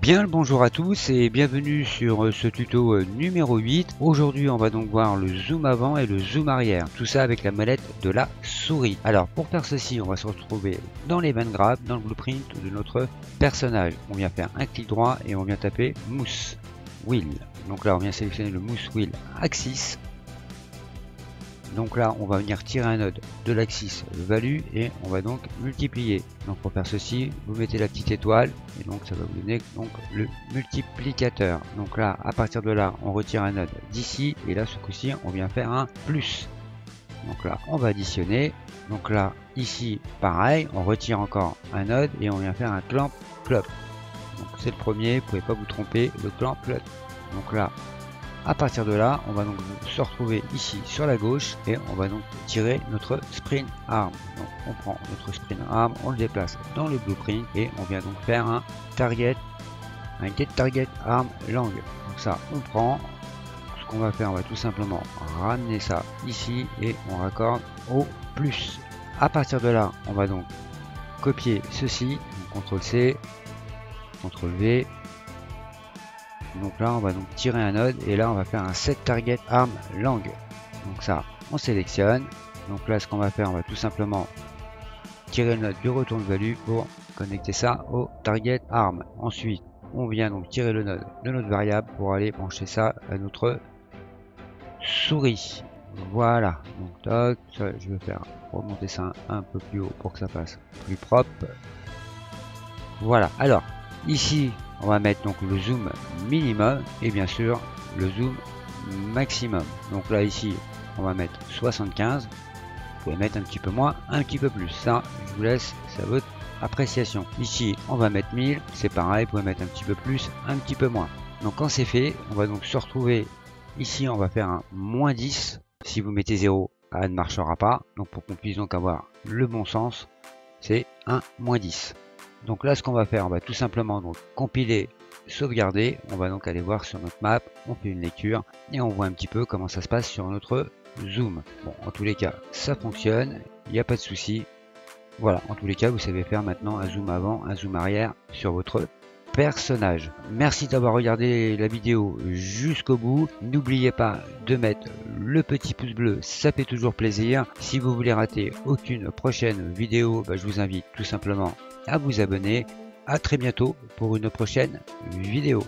Bien le bonjour à tous et bienvenue sur ce tuto numéro 8. Aujourd'hui on va donc voir le zoom avant et le zoom arrière. Tout ça avec la molette de la souris. Alors pour faire ceci, on va se retrouver dans les Event Graph, dans le blueprint de notre personnage. On vient faire un clic droit et on vient taper Mouse Wheel. Donc là on vient sélectionner le Mouse Wheel Axis. Donc là, on va venir tirer un node de l'axis value et on va donc multiplier. Donc pour faire ceci, vous mettez la petite étoile et donc ça va vous donner donc le multiplicateur. Donc là, à partir de là, on retire un node d'ici et là, ce coup-ci, on vient faire un plus. Donc là, on va additionner. Donc là, ici, pareil, on retire encore un node et on vient faire un clamp plop. Donc c'est le premier, vous pouvez pas vous tromper, le clamp plop. Donc là, à partir de là, on va donc se retrouver ici sur la gauche et on va donc tirer notre sprint arm. Donc on prend notre sprint arm, on le déplace dans le blueprint et on vient donc faire un target, un get target arm lang. Donc ça, on prend. Ce qu'on va faire, on va tout simplement ramener ça ici et on raccorde au plus. À partir de là, on va donc copier ceci, CTRL C, CTRL V. Donc là on va donc tirer un node et là on va faire un set target arm lang. Donc ça on sélectionne. Donc là ce qu'on va faire, on va tout simplement tirer le node du return value pour connecter ça au target arm. Ensuite on vient donc tirer le node de notre variable pour aller brancher ça à notre souris. Voilà, donc toc, je vais faire remonter ça un peu plus haut pour que ça fasse plus propre. Voilà, alors ici on va mettre donc le zoom minimum et bien sûr le zoom maximum. Donc là ici on va mettre 75. Vous pouvez mettre un petit peu moins, un petit peu plus. Ça je vous laisse, c'est à votre appréciation. Ici on va mettre 1000. C'est pareil, vous pouvez mettre un petit peu plus, un petit peu moins. Donc quand c'est fait, on va donc se retrouver ici. On va faire un moins 10. Si vous mettez 0, ça ne marchera pas. Donc pour qu'on puisse donc avoir le bon sens, c'est un moins 10. Donc là ce qu'on va faire, on va tout simplement donc compiler, sauvegarder, on va donc aller voir sur notre map, on fait une lecture et on voit un petit peu comment ça se passe sur notre zoom. Bon, en tous les cas ça fonctionne, il n'y a pas de souci. Voilà, en tous les cas vous savez faire maintenant un zoom avant, un zoom arrière sur votre personnage. Merci d'avoir regardé la vidéo jusqu'au bout. N'oubliez pas de mettre le petit pouce bleu, ça fait toujours plaisir. Si vous voulez rater aucune prochaine vidéo, je vous invite tout simplement à vous abonner. À très bientôt pour une prochaine vidéo.